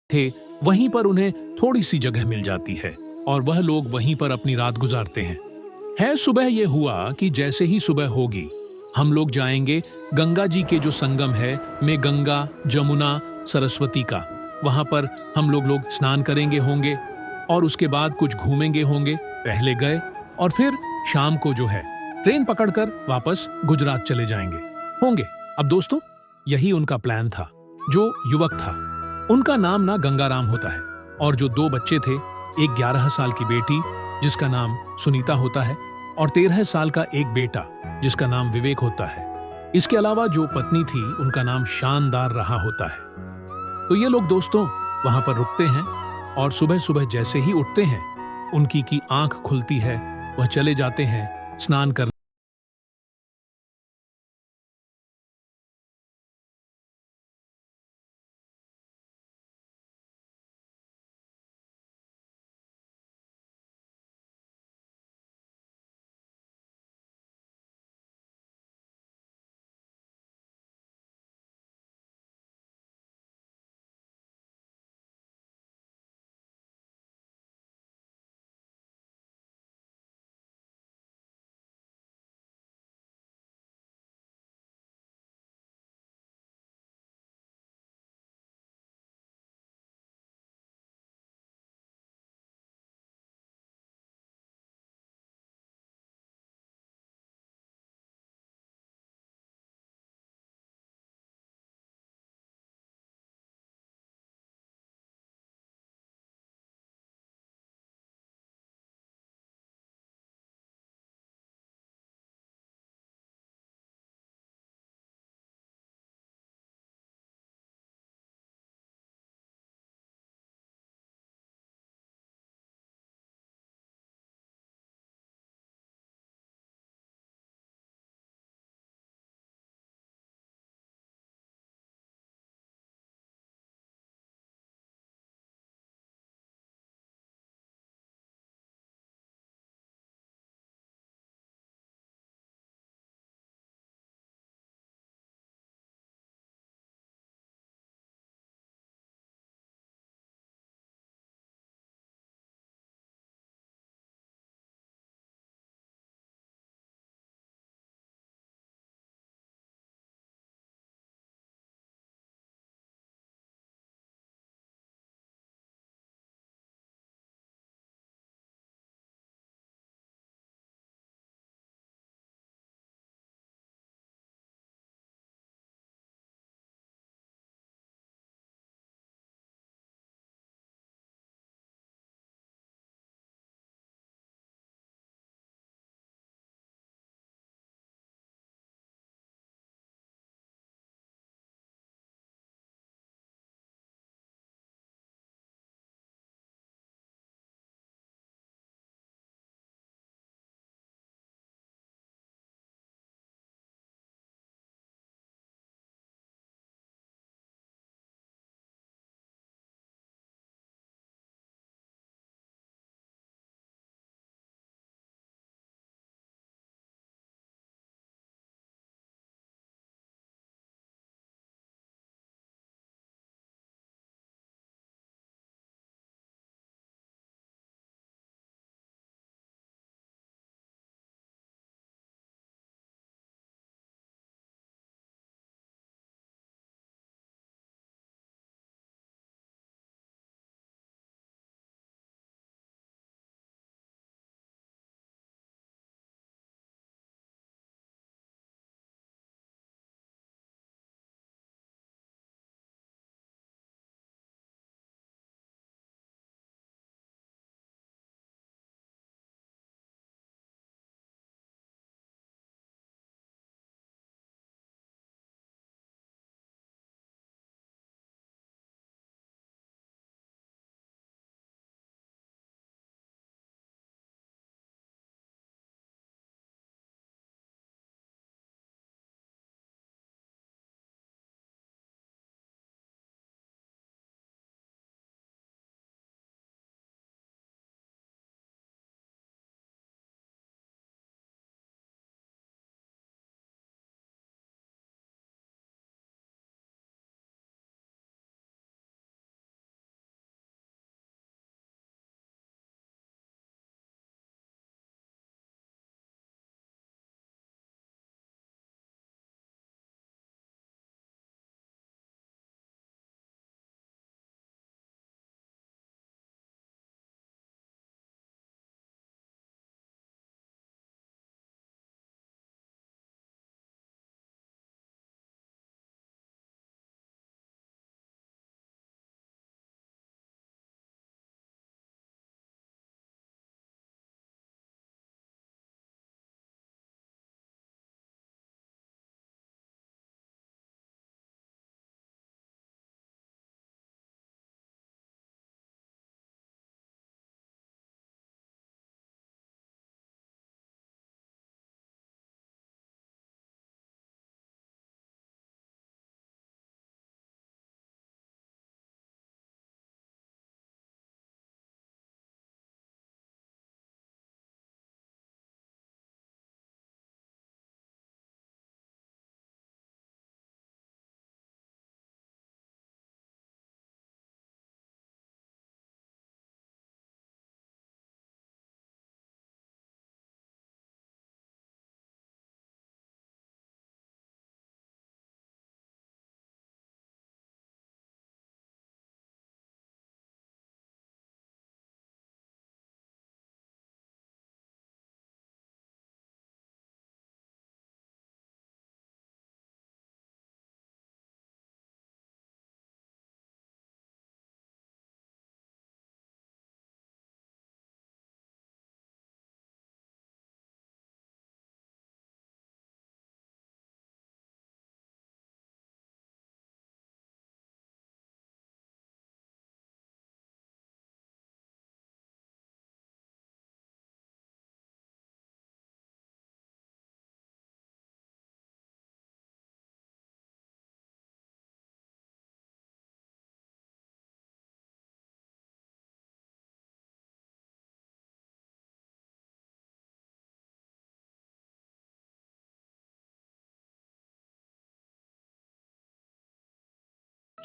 थे, वहीं पर उन्हें थोड़ी सी जगह मिल जाती है और वह लोग वहीं पर अपनी रात गुजारते हैं। सुबह ये हुआ कि जैसे ही सुबह होगी, हम लोग जाएंगे गंगा जी के जो संगम है में गंगा, जमुना, सरस्वती का। वहां पर हम लोग स्नान करेंगे होंगे और उसके बाद कुछ घूमेंगे होंगे। पहले गए और फिर शाम को जो है ट्रेन पकड़कर वापस गुजरात चले जाएंगे होंगे। अब दोस्तों, यही उनका प्लान था। जो युवक था, उनका नाम ना गंगाराम होता है, और जो दो बच्चे थे, एक 11 साल की बेटी जिसका नाम सुनीता होता है और 13 साल का एक बेटा जिसका नाम विवेक होता है। इसके अलावा जो पत्नी थी, उनका नाम शानदार रहा होता है। तो ये लोग दोस्तों वहां पर रुकते हैं और सुबह सुबह जैसे ही उठते हैं, उनकी की आंख खुलती है, वह चले जाते हैं स्नान करने।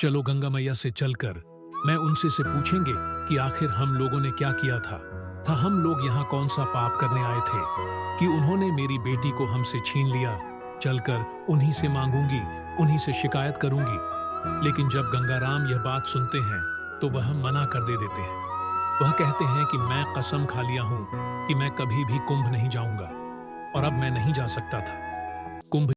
चलो गंगा मैया से चलकर मैं उनसे से पूछेंगे कि आखिर हम लोगों ने क्या किया था हम लोग यहाँ कौन सा पाप करने आए थे कि उन्होंने मेरी बेटी को हमसे छीन लिया। चलकर उन्हीं से मांगूंगी, उन्हीं से शिकायत करूंगी। लेकिन जब गंगाराम यह बात सुनते हैं तो वह मना कर देते हैं। वह कहते हैं कि मैं कसम खा लिया हूं कि मैं कभी भी कुंभ नहीं जाऊंगा और अब मैं नहीं जा सकता था। कुंभ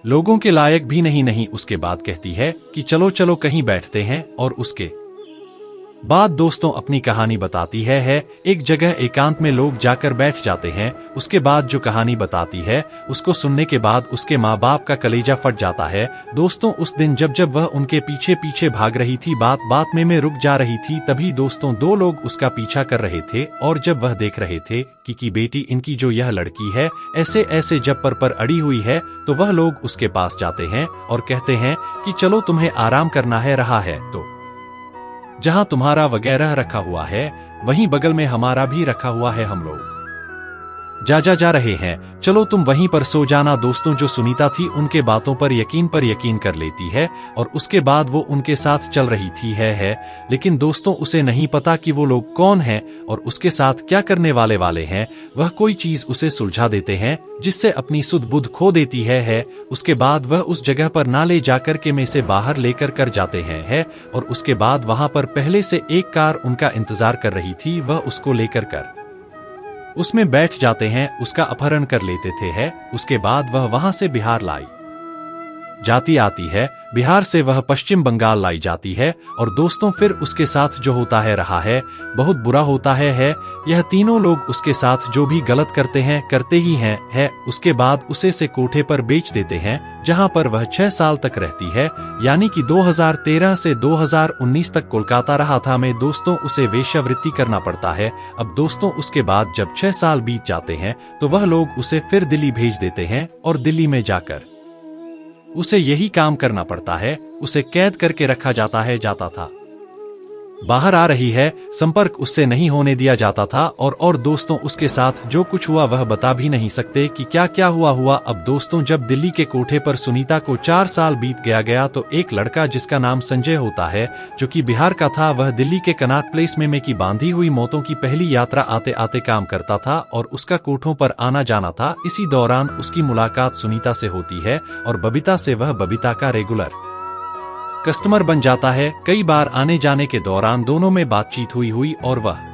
लोगों के लायक भी नहीं उसके बाद कहती है कि चलो चलो कहीं बैठते हैं और उसके बाद दोस्तों अपनी कहानी बताती है एक जगह एकांत में लोग जाकर बैठ जाते हैं। उसके बाद जो कहानी बताती है उसको सुनने के बाद उसके माँ बाप का कलेजा फट जाता है। दोस्तों उस दिन जब जब वह उनके पीछे पीछे भाग रही थी, बात बात में रुक जा रही थी, तभी दोस्तों दो लोग उसका पीछा कर रहे थे। और जब वह देख रहे थे कि बेटी इनकी जो यह लड़की है ऐसे ऐसे जब पर अड़ी हुई है, तो वह लोग उसके पास जाते हैं और कहते हैं कि चलो तुम्हें आराम करना है रहा है तो जहां तुम्हारा वगैरह रखा हुआ है वहीं बगल में हमारा भी रखा हुआ है, हम लोग जा रहे हैं, चलो तुम वहीं पर सो जाना। दोस्तों जो सुनीता थी उनके बातों पर यकीन कर लेती है और उसके बाद वो उनके साथ चल रही थी है। लेकिन दोस्तों उसे नहीं पता कि वो लोग कौन हैं और उसके साथ क्या करने वाले हैं। वह कोई चीज उसे सुलझा देते हैं जिससे अपनी सुध बुध खो देती है। उसके बाद वह उस जगह पर ना ले जाकर के में से बाहर लेकर कर जाते हैं और उसके बाद वहां पर पहले से एक कार उनका इंतजार कर रही थी। वह उसको लेकर कर उसमें बैठ जाते हैं, उसका अपहरण कर लेते थे। उसके बाद वह वहां से बिहार लाई जाती आती है, बिहार से वह पश्चिम बंगाल लाई जाती है और दोस्तों फिर उसके साथ जो होता है रहा है बहुत बुरा होता है। यह तीनों लोग उसके साथ जो भी गलत करते ही हैं। उसके बाद उसे से कोठे पर बेच देते हैं जहां पर वह 6 साल तक रहती है, यानी कि 2013 से 2019 तक कोलकाता रहा था में दोस्तों उसे वेश्यावृत्ति करना पड़ता है। अब दोस्तों उसके बाद जब 6 साल बीत जाते हैं तो वह लोग उसे फिर दिल्ली भेज देते हैं और दिल्ली में जाकर उसे यही काम करना पड़ता है। उसे कैद करके रखा जाता था। बाहर आ रही है, संपर्क उससे नहीं होने दिया जाता था और दोस्तों उसके साथ जो कुछ हुआ वह बता भी नहीं सकते कि क्या हुआ। अब दोस्तों जब दिल्ली के कोठे पर सुनीता को 4 साल बीत गया तो एक लड़का जिसका नाम संजय होता है जो कि बिहार का था, वह दिल्ली के कनॉट प्लेस में की बांधी हुई मौतों की पहली यात्रा आते आते काम करता था और उसका कोठों पर आना जाना था। इसी दौरान उसकी मुलाकात सुनीता से होती है और बबीता से। वह बबीता का रेगुलर कस्टमर बन जाता है। कई बार आने जाने के दौरान दोनों में बातचीत हुई और वह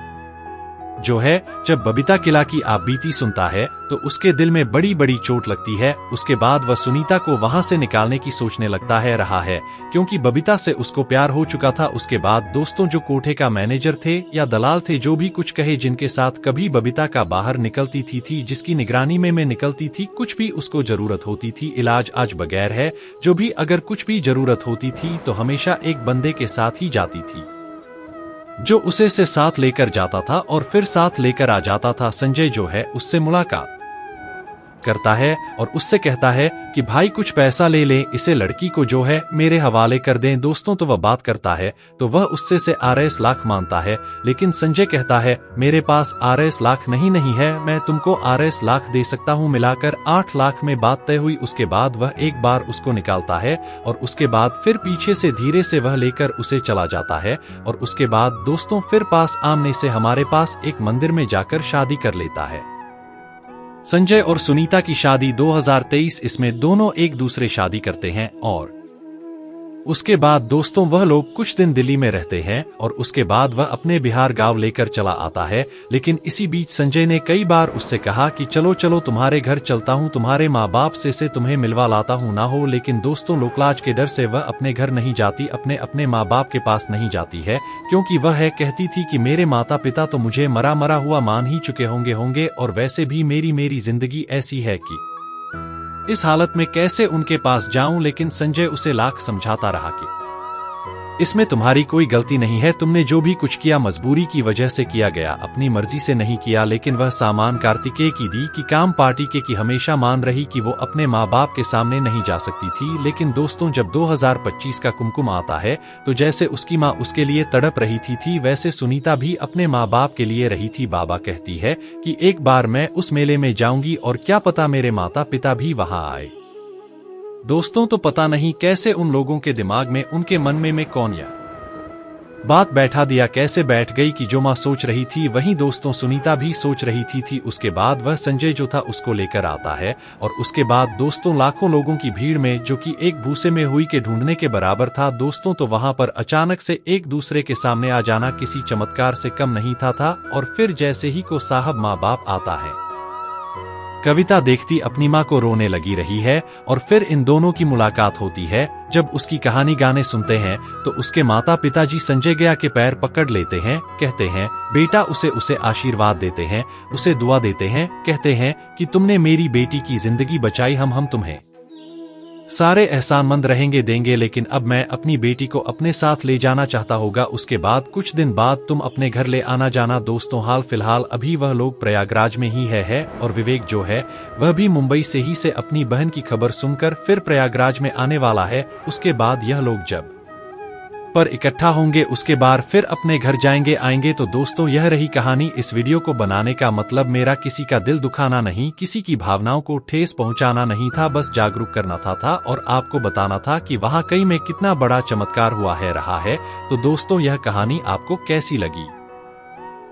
जो है जब बबीता किला की आप बीती सुनता है तो उसके दिल में बड़ी चोट लगती है। उसके बाद वह सुनीता को वहां से निकालने की सोचने लगता है रहा है क्योंकि बबीता से उसको प्यार हो चुका था। उसके बाद दोस्तों जो कोठे का मैनेजर थे या दलाल थे, जो भी कुछ कहे, जिनके साथ कभी बबीता का बाहर निकलती थी जिसकी निगरानी में निकलती थी, कुछ भी उसको जरूरत होती थी, इलाज आज बगैर है, जो भी अगर कुछ भी जरूरत होती थी तो हमेशा एक बंदे के साथ ही जाती थी जो उसे से साथ लेकर जाता था और फिर साथ लेकर आ जाता था। संजय जो है उससे मुलाकात करता है और उससे कहता है कि भाई कुछ पैसा ले ले, इसे लड़की को जो है मेरे हवाले कर दें। दोस्तों तो वह बात करता है तो वह उससे से RS लाख मांगता है, लेकिन संजय कहता है मेरे पास RS लाख नहीं है, मैं तुमको RS लाख दे सकता हूँ, मिलाकर 8 लाख में बात तय हुई। उसके बाद वह एक बार उसको निकालता है और उसके बाद फिर पीछे से धीरे से वह लेकर उसे चला जाता है और उसके बाद दोस्तों फिर पास आमने से हमारे पास एक मंदिर में जाकर शादी कर लेता है। संजय और सुनीता की शादी 2023 इसमें दोनों एक दूसरे शादी करते हैं और उसके बाद दोस्तों वह लोग कुछ दिन दिल्ली में रहते हैं और उसके बाद वह अपने बिहार गांव लेकर चला आता है। लेकिन इसी बीच संजय ने कई बार उससे कहा कि चलो तुम्हारे घर चलता हूं, तुम्हारे माँ बाप से तुम्हें मिलवा लाता हूं ना हो। लेकिन दोस्तों लोकलाज के डर से वह अपने घर नहीं जाती, अपने माँ बाप के पास नहीं जाती है, क्योंकि वह कहती थी कि मेरे माता पिता तो मुझे मरा हुआ मान ही चुके होंगे और वैसे भी मेरी जिंदगी ऐसी है कि इस हालत में कैसे उनके पास जाऊं। लेकिन संजय उसे लाख समझाता रहा कि इसमें तुम्हारी कोई गलती नहीं है, तुमने जो भी कुछ किया मजबूरी की वजह से किया गया, अपनी मर्जी से नहीं किया। लेकिन वह सामान कार्तिकेय की दी कि काम पार्टी के की हमेशा मान रही कि वो अपने माँ बाप के सामने नहीं जा सकती थी। लेकिन दोस्तों जब 2025 का कुमकुम आता है तो जैसे उसकी माँ उसके लिए तड़प रही थी वैसे सुनीता भी अपने माँ बाप के लिए रही थी। बाबा कहती है कि एक बार मैं उस मेले में जाऊंगी और क्या पता मेरे माता पिता भी वहां आए। दोस्तों तो पता नहीं कैसे उन लोगों के दिमाग में, उनके मन में कौन या बात बैठा दिया, कैसे बैठ गई कि जो माँ सोच रही थी वहीं दोस्तों सुनीता भी सोच रही थी। उसके बाद वह संजय जो था उसको लेकर आता है और उसके बाद दोस्तों लाखों लोगों की भीड़ में, जो कि एक भूसे में हुई के ढूंढने के बराबर था दोस्तों, तो वहां पर अचानक से एक दूसरे के सामने आ जाना किसी चमत्कार से कम नहीं था। और फिर जैसे ही को साहब माँ बाप आता है, कविता देखती अपनी माँ को रोने लगी रही है और फिर इन दोनों की मुलाकात होती है। जब उसकी कहानी गाने सुनते हैं तो उसके माता पिताजी संजय गया के पैर पकड़ लेते हैं, कहते हैं बेटा, उसे आशीर्वाद देते हैं, उसे दुआ देते हैं, कहते हैं कि तुमने मेरी बेटी की जिंदगी बचाई, हम तुम्हें सारे एहसानमंद रहेंगे देंगे, लेकिन अब मैं अपनी बेटी को अपने साथ ले जाना चाहता होगा। उसके बाद कुछ दिन बाद तुम अपने घर ले आना जाना। दोस्तों हाल फिलहाल अभी वह लोग प्रयागराज में ही है और विवेक जो है वह भी मुंबई से ही से अपनी बहन की खबर सुनकर फिर प्रयागराज में आने वाला है। उसके बाद यह लोग जब पर इकट्ठा होंगे, उसके बाद फिर अपने घर जाएंगे आएंगे। तो दोस्तों यह रही कहानी। इस वीडियो को बनाने का मतलब मेरा किसी का दिल दुखाना नहीं, किसी की भावनाओं को ठेस पहुंचाना नहीं था, बस जागरूक करना था और आपको बताना था कि वहाँ कई में कितना बड़ा चमत्कार हुआ है रहा है। तो दोस्तों यह कहानी आपको कैसी लगी?